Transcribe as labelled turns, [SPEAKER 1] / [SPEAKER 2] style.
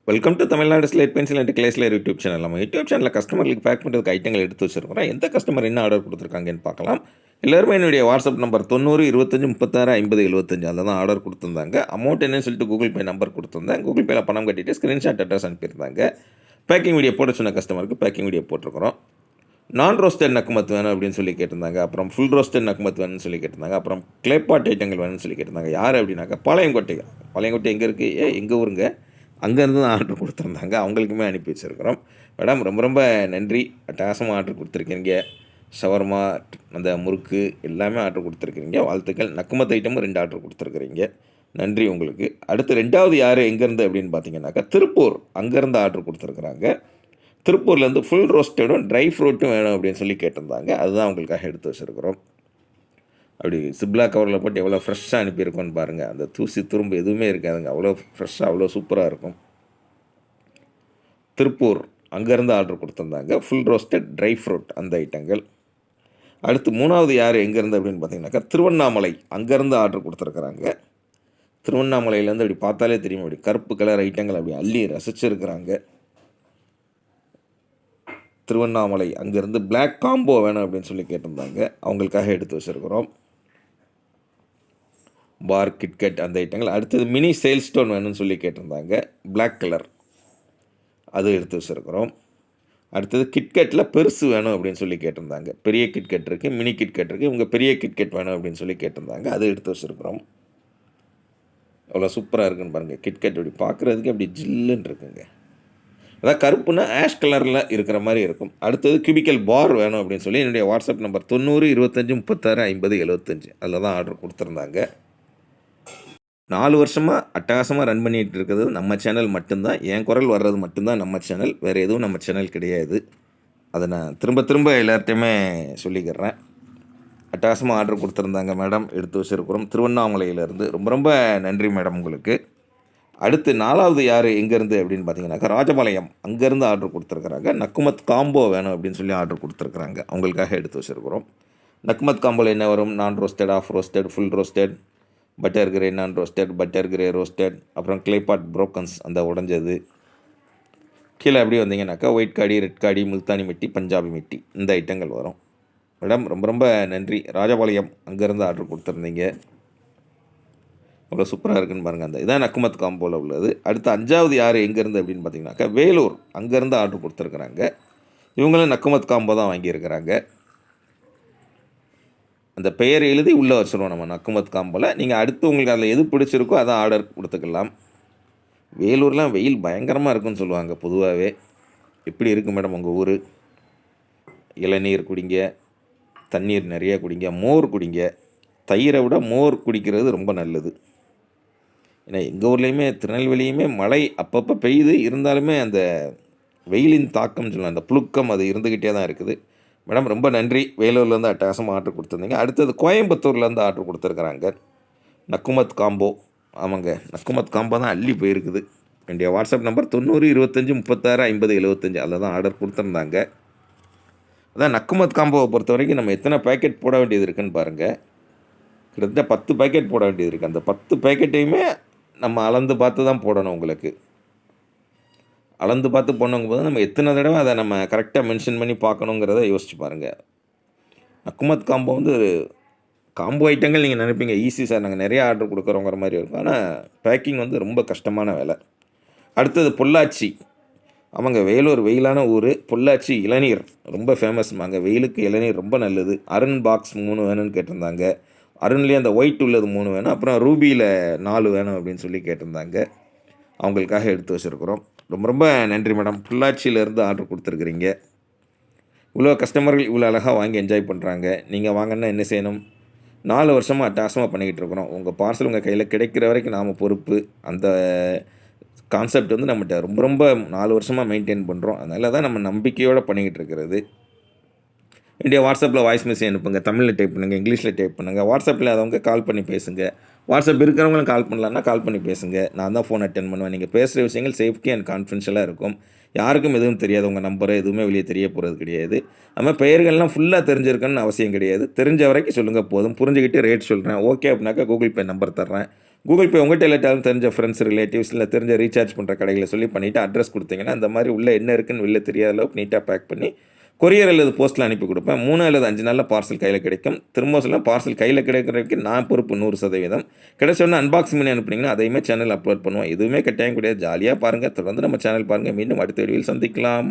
[SPEAKER 1] Welcome to Tamil Nadu slate pencil and glazler YouTube channel. நம்ம YouTube சேனலில் கஸ்டமர்களுக்கு பேக் பண்ணுறதுக்கு ஐட்டங்கள் எடுத்து வச்சிருக்கிறோம். எந்த கஸ்டமர் என்ன ஆர்டர் கொடுத்துருக்காங்கன்னு பார்க்கலாம். எல்லாருமே என்னுடைய வாட்ஸ்அப் நம்பர் 90 25 36 50 75 அதில் தான் ஆர்டர் கொடுத்துருந்தாங்க. அமௌண்ட் என்னன்னு சொல்லிட்டு கூகுள் பே நம்பர் கொடுத்துருந்தேன். கூகுள் பேயில் பணம் கட்டிட்டு ஸ்க்ரீன்ஷாட் அட்ரஸ் அனுப்பியிருந்தாங்க. பேக்கிங் வீடியோ போட சொன்ன கஸ்டமருக்கு பேக்கிங் வீடியோ போட்டிருக்கிறோம். நான் ரோஸ்டட் நக்குமத் வேணும் அப்படின்னு சொல்லி கேட்டிருந்தாங்க. அப்புறம் ஃபுல் ரோஸ்டட் நக்குமத் வேணும்னு சொல்லி கேட்டிருந்தாங்க. அப்புறம் கிளேப்பாட் ஐட்டங்கள் வேணும்னு சொல்லி கேட்டிருந்தாங்க. யார் அப்படின்னாக்கா பாளையங்கோட்டை. பாளையங்கோட்டை எங்கே இருக்குது? எங்கள் ஊருங்க. அங்கேருந்து தான் ஆர்டர் கொடுத்துருந்தாங்க. அவங்களுக்குமே அனுப்பி வச்சுருக்கிறோம். மேடம் ரொம்ப ரொம்ப நன்றி. அட்டகாசமாக ஆர்டர் கொடுத்துருக்கீங்க. ஷவர்மா, அந்த முறுக்கு எல்லாமே ஆர்டர் கொடுத்துருக்குறீங்க. வாழ்த்துக்கள். நக்குமத் ஐட்டமும் 2 ஆர்டர் கொடுத்துருக்குறீங்க. நன்றி உங்களுக்கு. அடுத்து 2வது யார் எங்கேருந்து அப்படின்னு பார்த்தீங்கன்னாக்கா திருப்பூர். அங்கேருந்து ஆர்டர் கொடுத்துருக்குறாங்க. திருப்பூர்லேருந்து ஃபுல் ரோஸ்டடும் ட்ரை ஃப்ரூட்டும் வேணும் அப்படின்னு சொல்லி கேட்டிருந்தாங்க. அதுதான் உங்களுக்காக எடுத்து வச்சுருக்குறோம். அப்படி சிப்லா கவரில் போட்டு எவ்வளோ ஃப்ரெஷ்ஷாக அனுப்பியிருக்கோன்னு பாருங்கள். அந்த தூசி துரும்பு எதுவுமே இருக்காதுங்க. அவ்வளோ ஃப்ரெஷ்ஷாக அவ்வளோ சூப்பராக இருக்கும். திருப்பூர் அங்கேருந்து ஆர்டர் கொடுத்துருந்தாங்க. ஃபுல் ரோஸ்டட் ட்ரை ஃப்ரூட் அந்த ஐட்டங்கள். அடுத்து 3வது யார் எங்கேருந்து அப்படின்னு பார்த்தீங்கன்னாக்கா திருவண்ணாமலை. அங்கேருந்து ஆர்டர் கொடுத்துருக்குறாங்க. திருவண்ணாமலையிலேருந்து அப்படி பார்த்தாலே தெரியும். அப்படி கருப்பு கலர் ஐட்டங்கள் அப்படி அள்ளி ரசிச்சுருக்குறாங்க. திருவண்ணாமலை அங்கேருந்து பிளாக் காம்போ வேணும் அப்படின்னு சொல்லி கேட்டிருந்தாங்க. அவங்களுக்காக எடுத்து வச்சுருக்குறோம். பார், கிட்கட் அந்த ஐட்டங்கள். அடுத்தது மினி சேல் ஸ்டோன் வேணும்னு சொல்லி கேட்டிருந்தாங்க. பிளாக் கலர் அது எடுத்து வச்சுருக்குறோம். அடுத்தது கிட்கட்டில் பெருசு வேணும் அப்படின்னு சொல்லி கேட்டிருந்தாங்க. பெரிய கிட்கட் இருக்குது, மினி கிட்கட் இருக்குது. இவங்க பெரிய கிட்கட் வேணும் அப்படின்னு சொல்லி கேட்டிருந்தாங்க. அது எடுத்து வச்சுருக்குறோம். அவ்வளோ சூப்பராக இருக்குன்னு பாருங்கள். கிட்கட் அப்படி பார்க்குறதுக்கு அப்படி ஜில்லுன்னு இருக்குங்க. அதான் கருப்புன்னா ஆஷ் கலரில் இருக்கிற மாதிரி இருக்கும். அடுத்தது கியூபிக்கல் பார் வேணும் அப்படின்னு சொல்லி என்னுடைய வாட்ஸ்அப் நம்பர் 90 25 36 50 75 அதில் தான் ஆர்டர் கொடுத்துருந்தாங்க. 4 வருஷமாக அட்டகாசமாக ரன் பண்ணிகிட்டு இருக்கிறது நம்ம சேனல் மட்டும்தான். என் குரல் வர்றது மட்டும்தான் நம்ம சேனல். வேறு எதுவும் நம்ம சேனல் கிடையாது. அதை நான் திரும்ப திரும்ப எல்லார்ட்டையுமே சொல்லிக்கிறேன். அட்டகாசமாக ஆர்டர் கொடுத்துருந்தாங்க மேடம். எடுத்து வச்சுருக்கிறோம் திருவண்ணாமலையிலேருந்து. ரொம்ப ரொம்ப நன்றி மேடம் உங்களுக்கு. அடுத்து 4வது யார் எங்கேருந்து அப்படின்னு பார்த்தீங்கன்னாக்கா ராஜபாளையம். அங்கேருந்து ஆர்டர் கொடுத்துருக்குறாங்க. நக்குமத் காம்போ வேணும் அப்படின்னு சொல்லி ஆர்டர் கொடுத்துருக்குறாங்க. அவங்களுக்காக எடுத்து வச்சுருக்கிறோம். நக்குமத் காம்போவில் என்ன வரும்? Non roasted, half roasted, full roasted, butter கிரே நான் ரோஸ்டட், பட்டர் கிரே ரோஸ்டட், அப்புறம் கிளேபாட் புரோக்கன்ஸ் அந்த உடஞ்சது. கீழே அப்படி வந்தீங்கன்னாக்கா ஒயிட் காடி, ரெட் காடி, முல்தானி மிட்டி, பஞ்சாபி மிட்டி இந்த ஐட்டங்கள் வரும். மேடம் ரொம்ப ரொம்ப நன்றி. ராஜபாளையம் அங்கேருந்து ஆர்டர் கொடுத்துருந்தீங்க. அவ்வளோ சூப்பராக இருக்குன்னு பாருங்கள். அந்த இதான் நக்குமத் காம்போவில் உள்ளது. அடுத்து 5வது யார் எங்கேருந்து அப்படின்னு பார்த்தீங்கன்னாக்கா வேலூர். அங்கேருந்து ஆர்டர் கொடுத்துருக்குறாங்க. இவங்களும் நக்குமத் காம்போ தான் வாங்கியிருக்கிறாங்க. அந்த பெயர் எழுதி உள்ளே வச்சுருவோம் நம்ம நக்குமத் காம்போவில். நீங்கள் அடுத்து உங்களுக்கு அதில் எது பிடிச்சிருக்கோ அதை ஆர்டர் கொடுத்துக்கலாம். வேலூர்லாம் வெயில் பயங்கரமாக இருக்குன்னு சொல்லுவாங்க பொதுவாகவே. எப்படி இருக்குது மேடம் உங்கள் ஊர்? இளநீர் குடிங்க, தண்ணீர் நிறைய குடிங்க, மோர் குடிங்க. தயிரை விட மோர் குடிக்கிறது ரொம்ப நல்லது. ஏன்னா எங்கள் ஊர்லேயுமே திருநெல்வேலியுமே மழை அப்பப்போ பெய்யுது. இருந்தாலுமே அந்த வெயிலின் தாக்கம் சொல்லலாம், அந்த புழுக்கம் அது இருந்துக்கிட்டே தான் இருக்குது. மேடம் ரொம்ப நன்றி. வேலூர்லேருந்து அட்டகாசமாக ஆர்டர் கொடுத்துருந்தீங்க. அடுத்தது கோயம்புத்தூர்லேருந்து ஆர்டர் கொடுத்துருக்குறாங்க. நக்குமத் காம்போ. ஆமாங்க, நக்குமத் காம்போ தான் அள்ளி போயிருக்குது. என்னுடைய வாட்ஸ்அப் நம்பர் 90 25 36 50 75 அதில் தான் ஆர்டர் கொடுத்துருந்தாங்க. அதான் நக்குமத் காம்போவை பொறுத்த வரைக்கும் நம்ம எத்தனை பேக்கெட் போட வேண்டியது இருக்குதுன்னு பாருங்கள். கிட்டத்தட்ட 10 பேக்கெட் போட வேண்டியது இருக்குது. அந்த 10 பேக்கெட்டையுமே நம்ம அளந்து பார்த்து தான் போடணும். உங்களுக்கு அளந்து பார்த்து போனவங்க போது நம்ம எத்தனை தடவை அதை நம்ம கரெக்டாக மென்ஷன் பண்ணி பார்க்கணுங்கிறத யோசிச்சு பாருங்கள். நக்குமத் காம்போ வந்து காம்போ ஐட்டங்கள் நீங்கள் நினைப்பீங்க ஈஸி சார், நாங்கள் நிறைய ஆர்டர் கொடுக்குறோங்கிற மாதிரி இருக்கும். ஆனால் பேக்கிங் வந்து ரொம்ப கஷ்டமான வேலை. அடுத்தது பொள்ளாச்சி. ஆமாங்க, வேலூர் வெயிலான ஊர். பொள்ளாச்சி இளநீர் ரொம்ப ஃபேமஸ்மாங்க. வெயிலுக்கு இளநீர் ரொம்ப நல்லது. அருண் பாக்ஸ் 3 வேணும்னு கேட்டிருந்தாங்க. அருண்லேயே அந்த ஒயிட் உள்ளது 3 வேணும். அப்புறம் ரூபியில் 4 வேணும் அப்படின்னு சொல்லி கேட்டிருந்தாங்க. அவங்களுக்காக எடுத்து வச்சுருக்குறோம். ரொம்ப ரொம்ப நன்றி மேடம். பொள்ளாச்சியிலேருந்து ஆர்டர் கொடுத்துருக்குறீங்க. இவ்வளோ கஸ்டமர்கள் இவ்வளோ அழகாக வாங்கி என்ஜாய் பண்ணுறாங்க. நீங்கள் வாங்கன்னா என்ன செய்யணும்? 4 வருஷமாக அட்டகாசமாக பண்ணிக்கிட்டு இருக்கிறோம். உங்கள் பார்சல் உங்கள் கையில் கிடைக்கிற வரைக்கும் நாம் பொறுப்பு. அந்த கான்செப்ட் வந்து நம்மகிட்ட ரொம்ப ரொம்ப 4 வருஷமாக மெயின்டைன் பண்ணுறோம். அதனால தான் நம்ம நம்பிக்கையோடு பண்ணிக்கிட்டு இருக்கிறது. என்னுடைய வாட்ஸ்அப்பில் வாய்ஸ் மெசேஜ் அனுப்புங்க. தமிழில் டைப் பண்ணுங்கள், இங்கிலீஷில் டைப் பண்ணுங்கள். வாட்ஸ்அப்பில் அதவங்க கால் பண்ணி பேசுங்க. வாட்ஸ்அப் இருக்கிறவங்களும் கால் பண்ணலான்னா கால் பண்ணி பேசுங்க. நான் தான் ஃபோன் அட்டென்ட் பண்ணுவேன். நீங்கள் பேசுகிற விஷயங்கள் சேஃப்டி அண்ட் கான்ஃபிடென்ஷியலாக இருக்கும். யாருக்கும் எதுவும் தெரியாது. உங்கள் நம்பரை எதுவுமே வெளியே தெரிய போகிறது கிடையாது. அதுமாதிரி பெயர்கள்லாம் ஃபுல்லாக தெரிஞ்சிருக்கணும்னு அவசியம் கிடையாது. தெரிஞ்ச வரைக்கும் சொல்லுங்கள் போதும். புரிஞ்சுக்கிட்டு ரேட் சொல்கிறேன். ஓகே அப்படின்னாக்கா கூகுள் பே நம்பர் தர்றேன். கூகுள் பே உங்கள்கிட்ட எல்லாட்டாலும் தெரிஞ்ச ஃப்ரெண்ட்ஸ் ரிலேட்டிவ்ஸ் இல்லை தெரிஞ்ச ரீசார்ஜ் பண்ணுற கடைகளை சொல்லி பண்ணிவிட்டு அட்ரஸ் கொடுத்தீங்கன்னா அந்த மாதிரி உள்ளே என்ன இருக்குன்னு வெளில தெரியாத அளவுக்கு நீட்டாக பேக் பண்ணி கொரியர் அல்லது போஸ்ட்டில் அனுப்பி கொடுப்பேன். 3 அல்லது 5 நாளில் பார்சல் கையில் கிடைக்கும். திரும்ப சொல்ல பார்சல் கையில் கிடைக்கிறதுக்கு நான் பொறுப்பு 100%. கிடைச்சோன்னே அன்பாக்சிங் பண்ணி அனுப்புனீங்கன்னா அதையுமே சேனல் அப்லோட் பண்ணுவோம். எதுவுமே கட்டாயம் கிடையாது. ஜாலியாக பாருங்கள். தொடர்ந்து நம்ம சேனல் பாருங்கள். மீண்டும் அடுத்த வீடியோவில் சந்திக்கலாம்.